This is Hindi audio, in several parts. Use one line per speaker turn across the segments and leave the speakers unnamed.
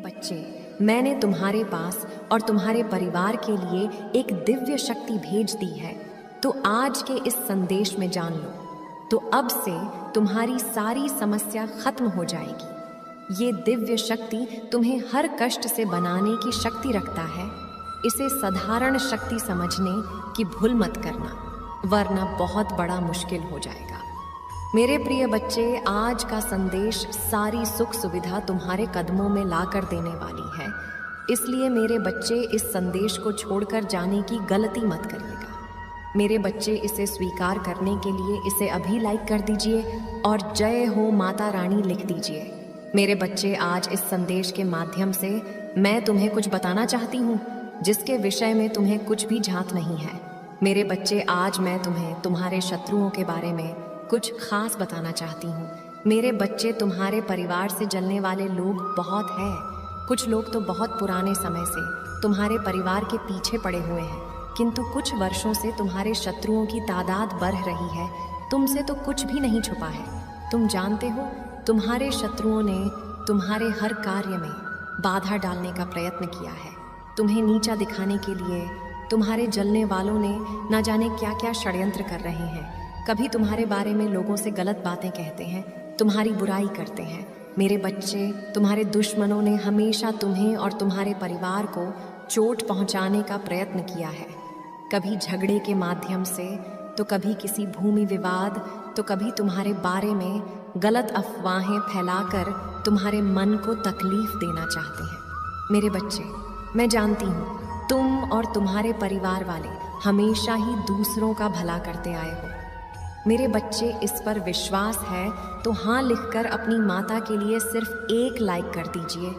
बच्चे, मैंने तुम्हारे पास और तुम्हारे परिवार के लिए एक दिव्य शक्ति भेज दी है, तो आज के इस संदेश में जान लो, तो अब से तुम्हारी सारी समस्या खत्म हो जाएगी। ये दिव्य शक्ति तुम्हें हर कष्ट से बनाने की शक्ति रखता है। इसे साधारण शक्ति समझने की भूल मत करना, वरना बहुत बड़ा मुश्किल हो जाएगा। मेरे प्रिय बच्चे, आज का संदेश सारी सुख सुविधा तुम्हारे कदमों में ला कर देने वाली है, इसलिए मेरे बच्चे इस संदेश को छोड़कर जाने की गलती मत करिएगा। मेरे बच्चे, इसे स्वीकार करने के लिए इसे अभी लाइक कर दीजिए और जय हो माता रानी लिख दीजिए। मेरे बच्चे, आज इस संदेश के माध्यम से मैं तुम्हें कुछ बताना चाहती हूँ जिसके विषय में तुम्हें कुछ भी झांत नहीं है। मेरे बच्चे, आज मैं तुम्हें तुम्हारे शत्रुओं के बारे में कुछ खास बताना चाहती हूँ। मेरे बच्चे, तुम्हारे परिवार से जलने वाले लोग बहुत हैं। कुछ लोग तो बहुत पुराने समय से तुम्हारे परिवार के पीछे पड़े हुए हैं, किंतु कुछ वर्षों से तुम्हारे शत्रुओं की तादाद बढ़ रही है। तुमसे तो कुछ भी नहीं छुपा है। तुम जानते हो, तुम्हारे शत्रुओं ने तुम्हारे हर कार्य में बाधा डालने का प्रयत्न किया है। तुम्हें नीचा दिखाने के लिए तुम्हारे जलने वालों ने न जाने क्या क्या षड्यंत्र कर रहे हैं। कभी तुम्हारे बारे में लोगों से गलत बातें कहते हैं, तुम्हारी बुराई करते हैं। मेरे बच्चे, तुम्हारे दुश्मनों ने हमेशा तुम्हें और तुम्हारे परिवार को चोट पहुंचाने का प्रयत्न किया है। कभी झगड़े के माध्यम से, तो कभी किसी भूमि विवाद, तो कभी तुम्हारे बारे में गलत अफवाहें फैलाकर तुम्हारे मन को तकलीफ देना चाहते हैं। मेरे बच्चे, मैं जानती हूँ तुम और तुम्हारे परिवार वाले हमेशा ही दूसरों का भला करते आए हो। मेरे बच्चे, इस पर विश्वास है तो हाँ लिखकर अपनी माता के लिए सिर्फ एक लाइक कर दीजिए।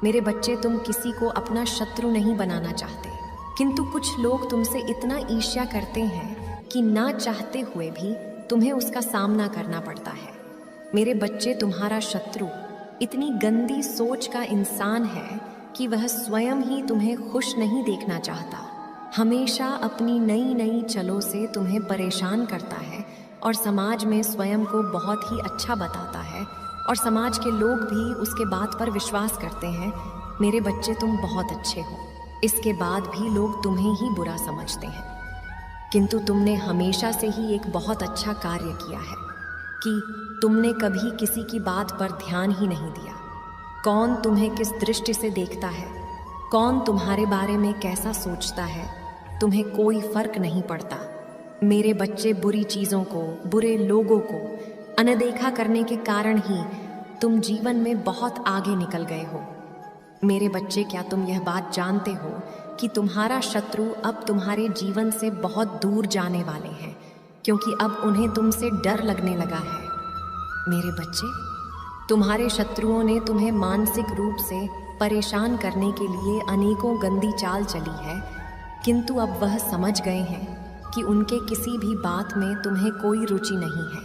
मेरे बच्चे, तुम किसी को अपना शत्रु नहीं बनाना चाहते, किंतु कुछ लोग तुमसे इतना ईर्ष्या करते हैं कि ना चाहते हुए भी तुम्हें उसका सामना करना पड़ता है। मेरे बच्चे, तुम्हारा शत्रु इतनी गंदी सोच का इंसान है कि वह स्वयं ही तुम्हें खुश नहीं देखना चाहता। हमेशा अपनी नई नई चलों से तुम्हें परेशान करता है और समाज में स्वयं को बहुत ही अच्छा बताता है, और समाज के लोग भी उसके बात पर विश्वास करते हैं। मेरे बच्चे, तुम बहुत अच्छे हो, इसके बाद भी लोग तुम्हें ही बुरा समझते हैं, किंतु तुमने हमेशा से ही एक बहुत अच्छा कार्य किया है कि तुमने कभी किसी की बात पर ध्यान ही नहीं दिया। कौन तुम्हें किस दृष्टि से देखता है, कौन तुम्हारे बारे में कैसा सोचता है, तुम्हें कोई फर्क नहीं पड़ता। मेरे बच्चे, बुरी चीज़ों को, बुरे लोगों को अनदेखा करने के कारण ही तुम जीवन में बहुत आगे निकल गए हो। मेरे बच्चे, क्या तुम यह बात जानते हो कि तुम्हारा शत्रु अब तुम्हारे जीवन से बहुत दूर जाने वाले हैं, क्योंकि अब उन्हें तुमसे डर लगने लगा है। मेरे बच्चे, तुम्हारे शत्रुओं ने तुम्हें मानसिक रूप से परेशान करने के लिए अनेकों गंदी चाल चली है, किंतु अब वह समझ गए हैं कि उनके किसी भी बात में तुम्हें कोई रुचि नहीं है,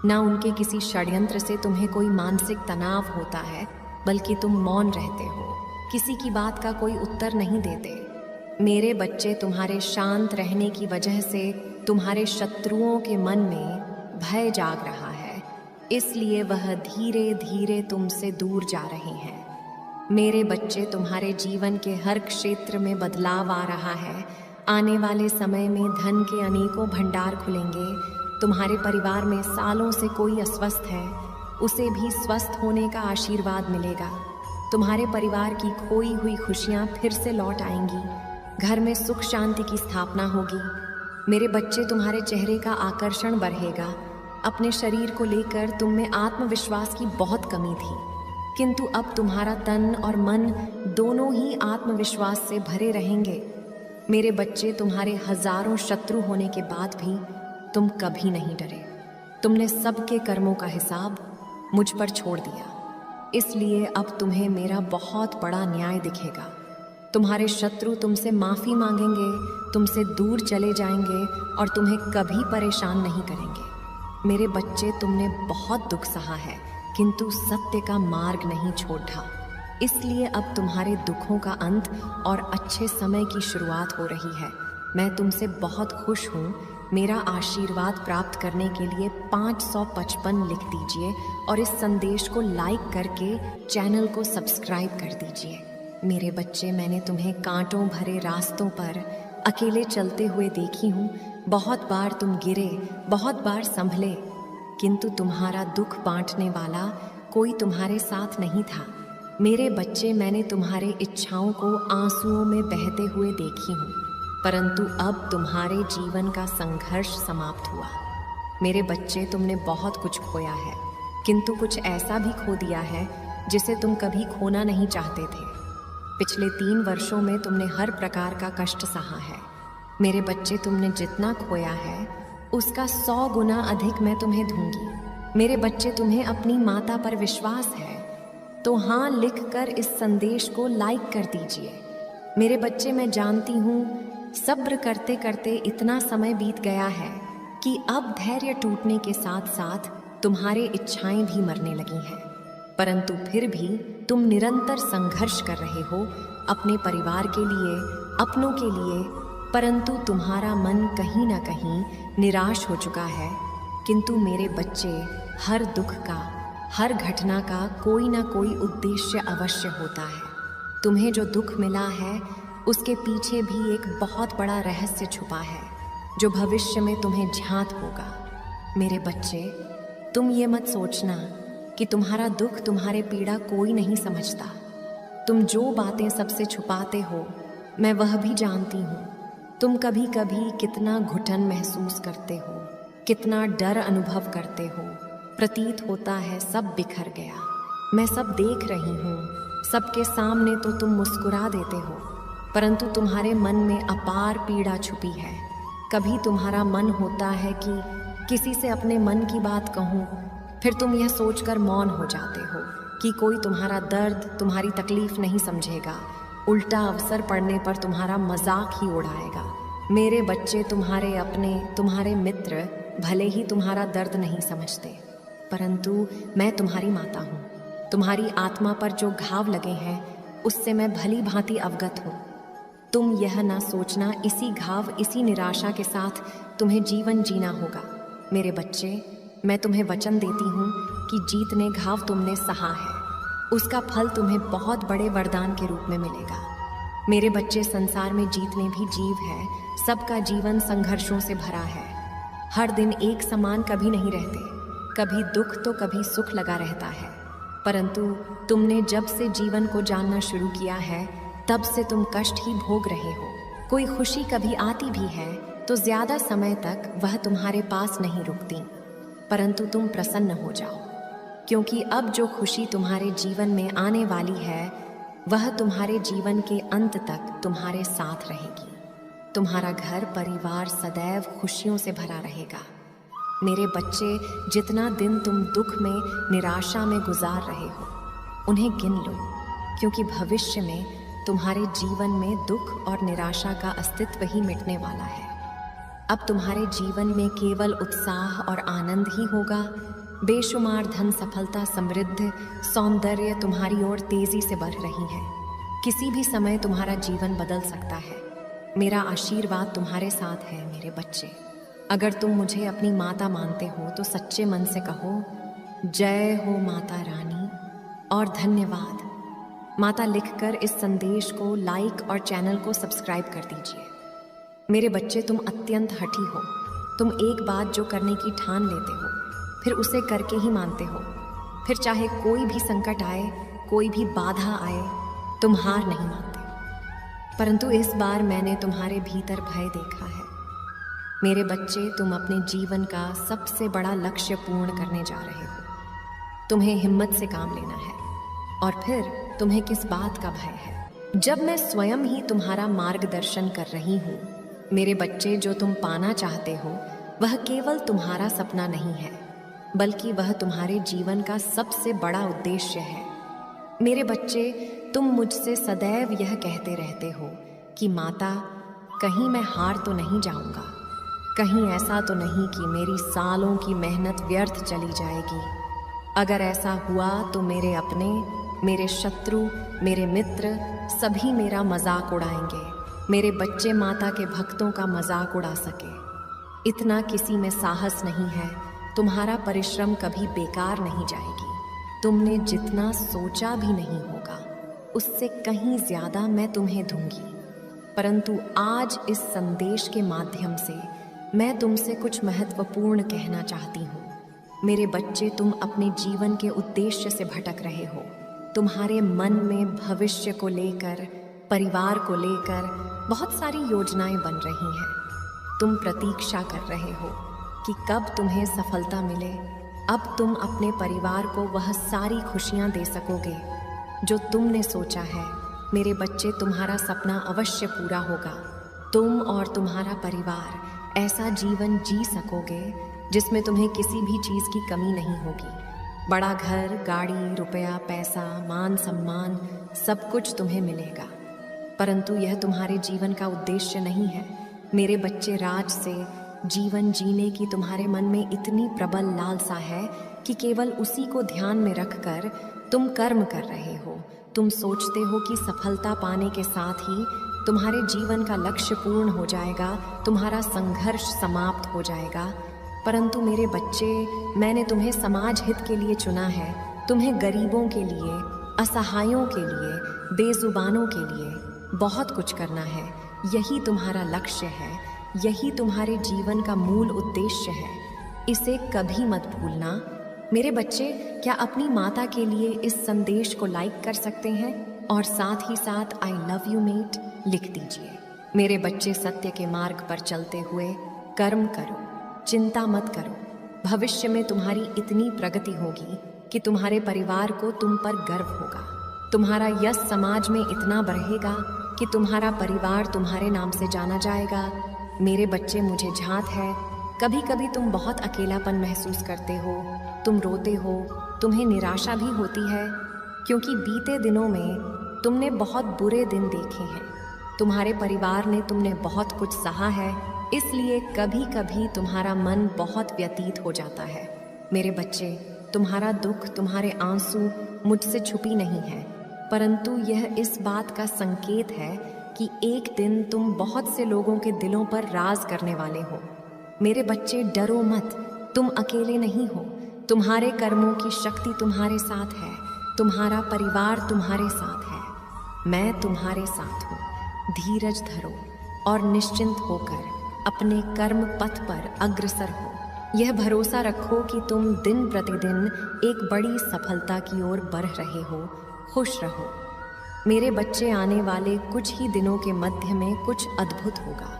ना उनके किसी षड्यंत्र से तुम्हें कोई मानसिक तनाव होता है, बल्कि तुम मौन रहते हो, किसी की बात का कोई उत्तर नहीं देते। मेरे बच्चे, तुम्हारे शांत रहने की वजह से तुम्हारे शत्रुओं के मन में भय जाग रहा है, इसलिए वह धीरे धीरे तुमसे दूर जा रहे हैं। मेरे बच्चे, तुम्हारे जीवन के हर क्षेत्र में बदलाव आ रहा है। आने वाले समय में धन के अनेकों भंडार खुलेंगे। तुम्हारे परिवार में सालों से कोई अस्वस्थ है, उसे भी स्वस्थ होने का आशीर्वाद मिलेगा। तुम्हारे परिवार की खोई हुई खुशियाँ फिर से लौट आएंगी। घर में सुख शांति की स्थापना होगी। मेरे बच्चे, तुम्हारे चेहरे का आकर्षण बढ़ेगा। अपने शरीर को लेकर तुम में आत्मविश्वास की बहुत कमी थी, किंतु अब तुम्हारा तन और मन दोनों ही आत्मविश्वास से भरे रहेंगे। मेरे बच्चे, तुम्हारे हजारों शत्रु होने के बाद भी तुम कभी नहीं डरे। तुमने सबके कर्मों का हिसाब मुझ पर छोड़ दिया, इसलिए अब तुम्हें मेरा बहुत बड़ा न्याय दिखेगा। तुम्हारे शत्रु तुमसे माफ़ी मांगेंगे, तुमसे दूर चले जाएंगे और तुम्हें कभी परेशान नहीं करेंगे। मेरे बच्चे, तुमने बहुत दुख सहा है, किंतु सत्य का मार्ग नहीं छोड़ा, इसलिए अब तुम्हारे दुखों का अंत और अच्छे समय की शुरुआत हो रही है। मैं तुमसे बहुत खुश हूँ मेरा आशीर्वाद प्राप्त करने के लिए 555 लिख दीजिए और इस संदेश को लाइक करके चैनल को सब्सक्राइब कर दीजिए। मेरे बच्चे, मैंने तुम्हें कांटों भरे रास्तों पर अकेले चलते हुए देखी हूँ। बहुत बार तुम गिरे, बहुत बार संभले, किंतु तुम्हारा दुख बांटने वाला कोई तुम्हारे साथ नहीं था। मेरे बच्चे, मैंने तुम्हारे इच्छाओं को आंसुओं में बहते हुए देखी हूँ, परंतु अब तुम्हारे जीवन का संघर्ष समाप्त हुआ। मेरे बच्चे, तुमने बहुत कुछ खोया है, किंतु कुछ ऐसा भी खो दिया है जिसे तुम कभी खोना नहीं चाहते थे। पिछले 3 वर्षों में तुमने हर प्रकार का कष्ट सहा है। मेरे बच्चे, तुमने जितना खोया है उसका 100 गुना अधिक मैं तुम्हें दूंगी। मेरे बच्चे, तुम्हें अपनी माता पर विश्वास है तो हाँ लिखकर इस संदेश को लाइक कर दीजिए। मेरे बच्चे, मैं जानती हूँ सब्र करते करते इतना समय बीत गया है कि अब धैर्य टूटने के साथ साथ तुम्हारे इच्छाएं भी मरने लगी हैं, परंतु फिर भी तुम निरंतर संघर्ष कर रहे हो अपने परिवार के लिए, अपनों के लिए, परंतु तुम्हारा मन कहीं ना कहीं निराश हो चुका है। किंतु मेरे बच्चे, हर दुख का, हर घटना का कोई ना कोई उद्देश्य अवश्य होता है। तुम्हें जो दुख मिला है उसके पीछे भी एक बहुत बड़ा रहस्य छुपा है जो भविष्य में तुम्हें ज्ञात होगा। मेरे बच्चे, तुम ये मत सोचना कि तुम्हारा दुख, तुम्हारे पीड़ा कोई नहीं समझता। तुम जो बातें सबसे छुपाते हो मैं वह भी जानती हूँ। तुम कभी कभी कितना घुटन महसूस करते हो, कितना डर अनुभव करते हो। प्रतीत होता है सब बिखर गया। मैं सब देख रही हूँ। सबके सामने तो तुम मुस्कुरा देते हो, परंतु तुम्हारे मन में अपार पीड़ा छुपी है। कभी तुम्हारा मन होता है कि किसी से अपने मन की बात कहूँ, फिर तुम यह सोचकर मौन हो जाते हो कि कोई तुम्हारा दर्द, तुम्हारी तकलीफ नहीं समझेगा, उल्टा अवसर पड़ने पर तुम्हारा मजाक ही उड़ाएगा। मेरे बच्चे, तुम्हारे अपने, तुम्हारे मित्र भले ही तुम्हारा दर्द नहीं समझते, परंतु मैं तुम्हारी माता हूँ। तुम्हारी आत्मा पर जो घाव लगे हैं उससे मैं भली भांति अवगत हूँ। तुम यह ना सोचना इसी घाव, इसी निराशा के साथ तुम्हें जीवन जीना होगा। मेरे बच्चे, मैं तुम्हें वचन देती हूँ कि जीतने घाव तुमने सहा है, उसका फल तुम्हें बहुत बड़े वरदान के रूप में मिलेगा। मेरे बच्चे, संसार में जितने भी जीव हैं, सबका जीवन संघर्षों से भरा है। हर दिन एक समान कभी नहीं रहते, कभी दुख तो कभी सुख लगा रहता है, परंतु तुमने जब से जीवन को जानना शुरू किया है तब से तुम कष्ट ही भोग रहे हो। कोई खुशी कभी आती भी है तो ज्यादा समय तक वह तुम्हारे पास नहीं रुकती, परंतु तुम प्रसन्न हो जाओ, क्योंकि अब जो खुशी तुम्हारे जीवन में आने वाली है वह तुम्हारे जीवन के अंत तक तुम्हारे साथ रहेगी। तुम्हारा घर परिवार सदैव खुशियों से भरा रहेगा। मेरे बच्चे, जितना दिन तुम दुख में, निराशा में गुजार रहे हो उन्हें गिन लो, क्योंकि भविष्य में तुम्हारे जीवन में दुख और निराशा का अस्तित्व ही मिटने वाला है। अब तुम्हारे जीवन में केवल उत्साह और आनंद ही होगा। बेशुमार धन, सफलता, समृद्धि, सौंदर्य तुम्हारी ओर तेजी से बढ़ रही है। किसी भी समय तुम्हारा जीवन बदल सकता है। मेरा आशीर्वाद तुम्हारे साथ है मेरे बच्चे। अगर तुम मुझे अपनी माता मानते हो तो सच्चे मन से कहो, जय हो माता रानी और धन्यवाद। माता लिखकर इस संदेश को लाइक और चैनल को सब्सक्राइब कर दीजिए। मेरे बच्चे, तुम अत्यंत हठी हो। तुम एक बात जो करने की ठान लेते हो फिर उसे करके ही मानते हो। फिर चाहे कोई भी संकट आए, कोई भी बाधा आए, तुम हार नहीं मानते। परंतु इस बार मैंने तुम्हारे भीतर भय देखा है। मेरे बच्चे, तुम अपने जीवन का सबसे बड़ा लक्ष्य पूर्ण करने जा रहे हो। तुम्हें हिम्मत से काम लेना है। और फिर तुम्हें किस बात का भय है जब मैं स्वयं ही तुम्हारा मार्गदर्शन कर रही हूँ। मेरे बच्चे, जो तुम पाना चाहते हो वह केवल तुम्हारा सपना नहीं है, बल्कि वह तुम्हारे जीवन का सबसे बड़ा उद्देश्य है। मेरे बच्चे, तुम मुझसे सदैव यह कहते रहते हो कि माता, कहीं मैं हार तो नहीं जाऊंगा, कहीं ऐसा तो नहीं कि मेरी सालों की मेहनत व्यर्थ चली जाएगी। अगर ऐसा हुआ तो मेरे अपने, मेरे शत्रु, मेरे मित्र सभी मेरा मजाक उड़ाएंगे। मेरे बच्चे माता के भक्तों का मजाक उड़ा सके। इतना किसी में साहस नहीं है, तुम्हारा परिश्रम कभी बेकार नहीं जाएगी। तुमने जितना सोचा भी नहीं होगा, उससे कहीं ज्यादा मैं तुम्हें दूंगी। परंतु आज इस संदेश के माध्यम से मैं तुमसे कुछ महत्वपूर्ण कहना चाहती हूँ। मेरे बच्चे, तुम अपने जीवन के उद्देश्य से भटक रहे हो। तुम्हारे मन में भविष्य को लेकर, परिवार को लेकर बहुत सारी योजनाएं बन रही हैं। तुम प्रतीक्षा कर रहे हो कि कब तुम्हें सफलता मिले। अब तुम अपने परिवार को वह सारी खुशियां दे सकोगे जो तुमने सोचा है। मेरे बच्चे, तुम्हारा सपना अवश्य पूरा होगा। तुम और तुम्हारा परिवार ऐसा जीवन जी सकोगे जिसमें तुम्हें किसी भी चीज़ की कमी नहीं होगी। बड़ा घर, गाड़ी, रुपया, पैसा, मान सम्मान सब कुछ तुम्हें मिलेगा। परंतु यह तुम्हारे जीवन का उद्देश्य नहीं है। मेरे बच्चे, राज से जीवन जीने की तुम्हारे मन में इतनी प्रबल लालसा है कि केवल उसी को ध्यान में रखकर तुम कर्म कर रहे हो। तुम सोचते हो कि सफलता पाने के साथ ही तुम्हारे जीवन का लक्ष्य पूर्ण हो जाएगा, तुम्हारा संघर्ष समाप्त हो जाएगा। परंतु मेरे बच्चे, मैंने तुम्हें समाज हित के लिए चुना है। तुम्हें गरीबों के लिए, असहायों के लिए, बेजुबानों के लिए बहुत कुछ करना है। यही तुम्हारा लक्ष्य है, यही तुम्हारे जीवन का मूल उद्देश्य है। इसे कभी मत भूलना। मेरे बच्चे, क्या अपनी माता के लिए इस संदेश को लाइक कर सकते हैं और साथ ही साथ आई लव यू मेट लिख दीजिए। मेरे बच्चे, सत्य के मार्ग पर चलते हुए कर्म करो, चिंता मत करो। भविष्य में तुम्हारी इतनी प्रगति होगी कि तुम्हारे परिवार को तुम पर गर्व होगा। तुम्हारा यश समाज में इतना बढ़ेगा कि तुम्हारा परिवार तुम्हारे नाम से जाना जाएगा। मेरे बच्चे, मुझे झांत है, कभी कभी तुम बहुत अकेलापन महसूस करते हो, तुम रोते हो, तुम्हें निराशा भी होती है, क्योंकि बीते दिनों में तुमने बहुत बुरे दिन देखे हैं। तुम्हारे परिवार ने तुमने बहुत कुछ सहा है, इसलिए कभी कभी तुम्हारा मन बहुत व्यतीत हो जाता है। मेरे बच्चे, तुम्हारा दुख, तुम्हारे आंसू मुझसे छुपी नहीं है, परंतु यह इस बात का संकेत है कि एक दिन तुम बहुत से लोगों के दिलों पर राज करने वाले हो। मेरे बच्चे, डरो मत, तुम अकेले नहीं हो। तुम्हारे कर्मों की शक्ति तुम्हारे साथ है, तुम्हारा परिवार तुम्हारे साथ है। मैं तुम्हारे साथ हूँ। धीरज धरो और निश्चिंत होकर अपने कर्म पथ पर अग्रसर हो। यह भरोसा रखो कि तुम दिन प्रतिदिन एक बड़ी सफलता की ओर बढ़ रहे हो। खुश रहो। मेरे बच्चे, आने वाले कुछ ही दिनों के मध्य में कुछ अद्भुत होगा,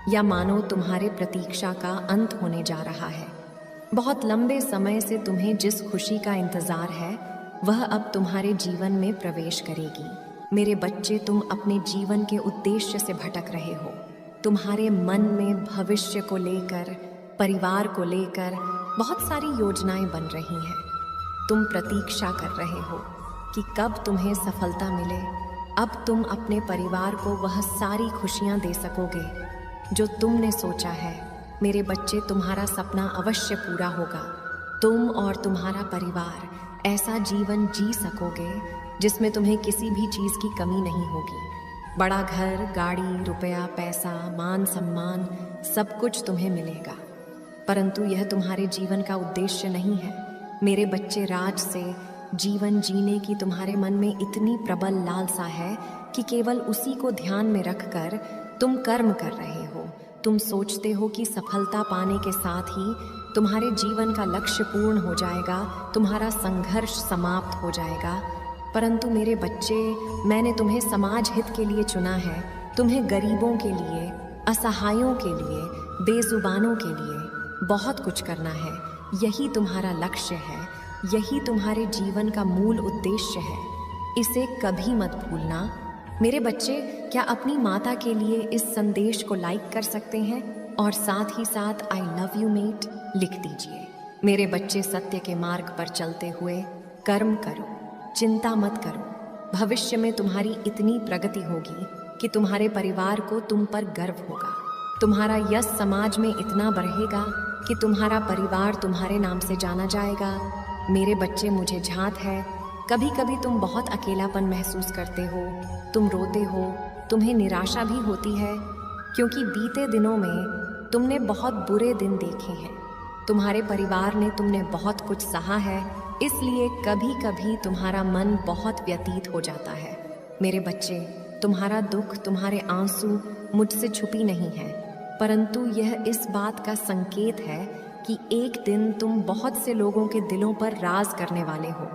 या मानो तुम्हारे प्रतीक्षा का अंत होने जा रहा है। बहुत लंबे समय से तुम्हें जिस खुशी का इंतजार है, वह अब तुम्हारे जीवन में प्रवेश करेगी। मेरे बच्चे, तुम अपने जीवन के उद्देश्य से भटक रहे हो। तुम्हारे मन में भविष्य को लेकर, परिवार को लेकर बहुत सारी योजनाएं बन रही हैं। तुम प्रतीक्षा कर रहे हो कि कब तुम्हें सफलता मिले। अब तुम अपने परिवार को वह सारी खुशियां दे सकोगे जो तुमने सोचा है। मेरे बच्चे, तुम्हारा सपना अवश्य पूरा होगा। तुम और तुम्हारा परिवार ऐसा जीवन जी सकोगे जिसमें तुम्हें किसी भी चीज़ की कमी नहीं होगी। बड़ा घर, गाड़ी, रुपया, पैसा, मान सम्मान सब कुछ तुम्हें मिलेगा। परंतु यह तुम्हारे जीवन का उद्देश्य नहीं है। मेरे बच्चे, राज से जीवन जीने की तुम्हारे मन में इतनी प्रबल लालसा है कि केवल उसी को ध्यान में रखकर तुम कर्म कर रहे हो। तुम सोचते हो कि सफलता पाने के साथ ही तुम्हारे जीवन का लक्ष्य पूर्ण हो जाएगा, तुम्हारा संघर्ष समाप्त हो जाएगा। परंतु मेरे बच्चे, मैंने तुम्हें समाज हित के लिए चुना है। तुम्हें गरीबों के लिए, असहायों के लिए, बेजुबानों के लिए बहुत कुछ करना है। यही तुम्हारा लक्ष्य है, यही तुम्हारे जीवन का मूल उद्देश्य है। इसे कभी मत भूलना। मेरे बच्चे, क्या अपनी माता के लिए इस संदेश को लाइक कर सकते हैं और साथ ही साथ आई लव यू मेट लिख दीजिए। मेरे बच्चे, सत्य के मार्ग पर चलते हुए कर्म करो, चिंता मत करो। भविष्य में तुम्हारी इतनी प्रगति होगी कि तुम्हारे परिवार को तुम पर गर्व होगा। तुम्हारा यश समाज में इतना बढ़ेगा कि तुम्हारा परिवार तुम्हारे नाम से जाना जाएगा। मेरे बच्चे, मुझे झांत है, कभी कभी तुम बहुत अकेलापन महसूस करते हो, तुम रोते हो, तुम्हें निराशा भी होती है, क्योंकि बीते दिनों में तुमने बहुत बुरे दिन देखे हैं, तुम्हारे परिवार ने तुमने बहुत कुछ सहा है, इसलिए कभी कभी तुम्हारा मन बहुत व्यतीत हो जाता है। मेरे बच्चे, तुम्हारा दुख, तुम्हारे आंसू मुझसे छुपी नहीं है, परंतु यह इस बात का संकेत है कि एक दिन तुम बहुत से लोगों के दिलों पर राज करने वाले हो।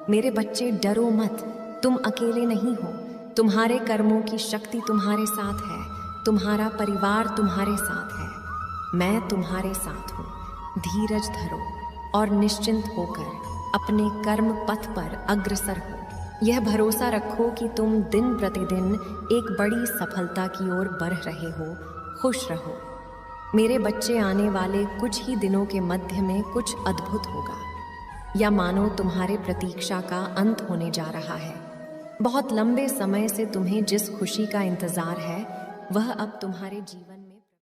मेरे बच्चे, डरो मत, तुम अकेले नहीं हो। तुम्हारे कर्मों की शक्ति तुम्हारे साथ है, तुम्हारा परिवार तुम्हारे साथ है, मैं तुम्हारे साथ हूँ। धीरज धरो और निश्चिंत होकर अपने कर्म पथ पर अग्रसर हो। यह भरोसा रखो कि तुम दिन प्रतिदिन एक बड़ी सफलता की ओर बढ़ रहे हो। खुश रहो मेरे बच्चे, आने वाले कुछ ही दिनों के मध्य में कुछ अद्भुत होगा, या मानो तुम्हारे प्रतीक्षा का अंत होने जा रहा है। बहुत लंबे समय से तुम्हें जिस खुशी का इंतजार है वह अब तुम्हारे जीवन